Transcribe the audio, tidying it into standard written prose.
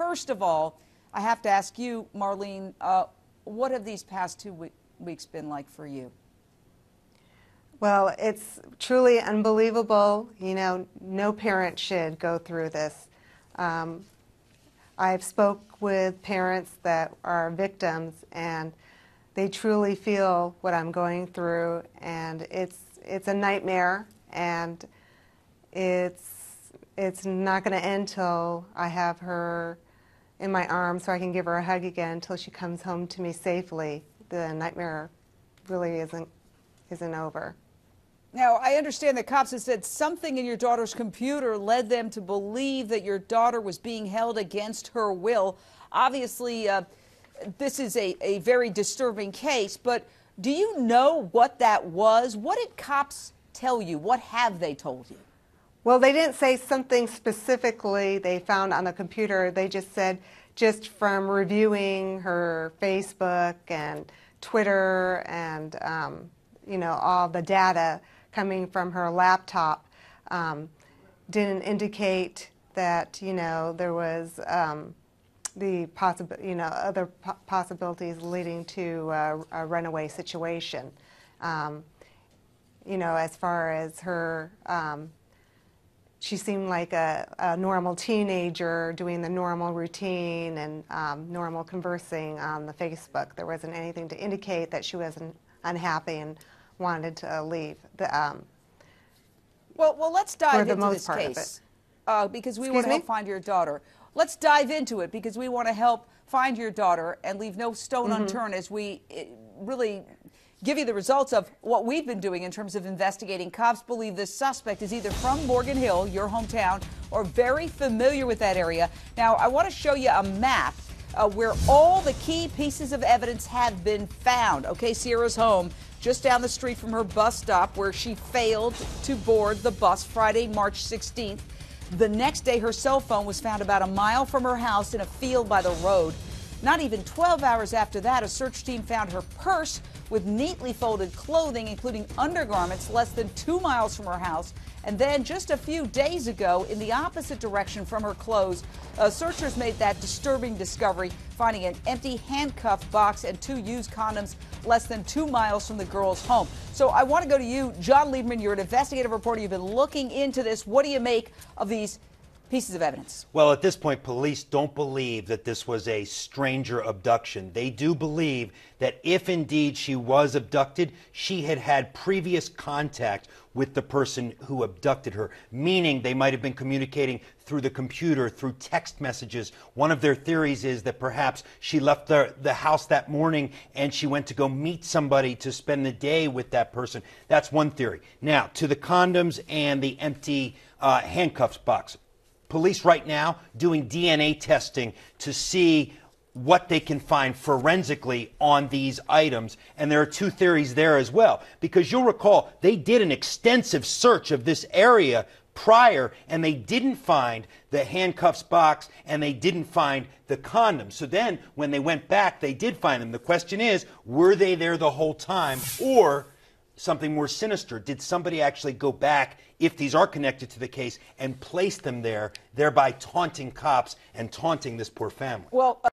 first of all, I have to ask you, Marlene, what have these past 2 weeks been like for you? Well, it's truly unbelievable. You know, no parent should go through this. I've spoke with parents that are victims, and they truly feel what I'm going through, and it's a nightmare, and it's not going to end till I have her in my arms so I can give her a hug again until she comes home to me safely. The nightmare really isn't over. Now, I understand that cops have said something in your daughter's computer led them to believe that your daughter was being held against her will. Obviously, this is a very disturbing case, but do you know what that was? What did cops tell you? What have they told you? Well, they didn't say something specifically they found on the computer. They just said, just from reviewing her Facebook and Twitter and, you know, all the data coming from her laptop, didn't indicate that, you know, there was other possibilities leading to a runaway situation. You know, as far as her, she seemed like a normal teenager doing the normal routine and normal conversing on the Facebook. There wasn't anything to indicate that she was unhappy and wanted to leave. Well, let's dive into this case because we want to help find your daughter. Let's dive into it because we want to help find your daughter and leave no stone unturned as we really give you the results of what we've been doing in terms of investigating. Cops believe this suspect is either from Morgan Hill, your hometown, or very familiar with that area. Now, I want to show you a map where all the key pieces of evidence have been found. Okay, Sierra's home just down the street from her bus stop where she failed to board the bus Friday, March 16th. The next day, her cell phone was found about a mile from her house in a field by the road. Not even 12 hours after that, a search team found her purse with neatly folded clothing, including undergarments, less than 2 miles from her house. And then just a few days ago, in the opposite direction from her clothes, searchers made that disturbing discovery, finding an empty handcuff box and 2 used condoms less than 2 miles from the girl's home. So I want to go to you, John Lieberman. You're an investigative reporter. You've been looking into this. What do you make of these pieces of evidence? Well, at this point, police don't believe that this was a stranger abduction. They do believe that if indeed she was abducted, she had had previous contact with the person who abducted her, meaning they might have been communicating through the computer, through text messages. One of their theories is that perhaps she left the house that morning and she went to go meet somebody to spend the day with that person. That's one theory. Now, to the condoms and the empty handcuffs box. Police right now doing DNA testing to see what they can find forensically on these items. And there are 2 theories there as well, because you'll recall they did an extensive search of this area prior and they didn't find the handcuffs box and they didn't find the condoms. So then when they went back, they did find them. The question is, were they there the whole time, or something more sinister? Did somebody actually go back, if these are connected to the case, and place them there, thereby taunting cops and taunting this poor family? Well,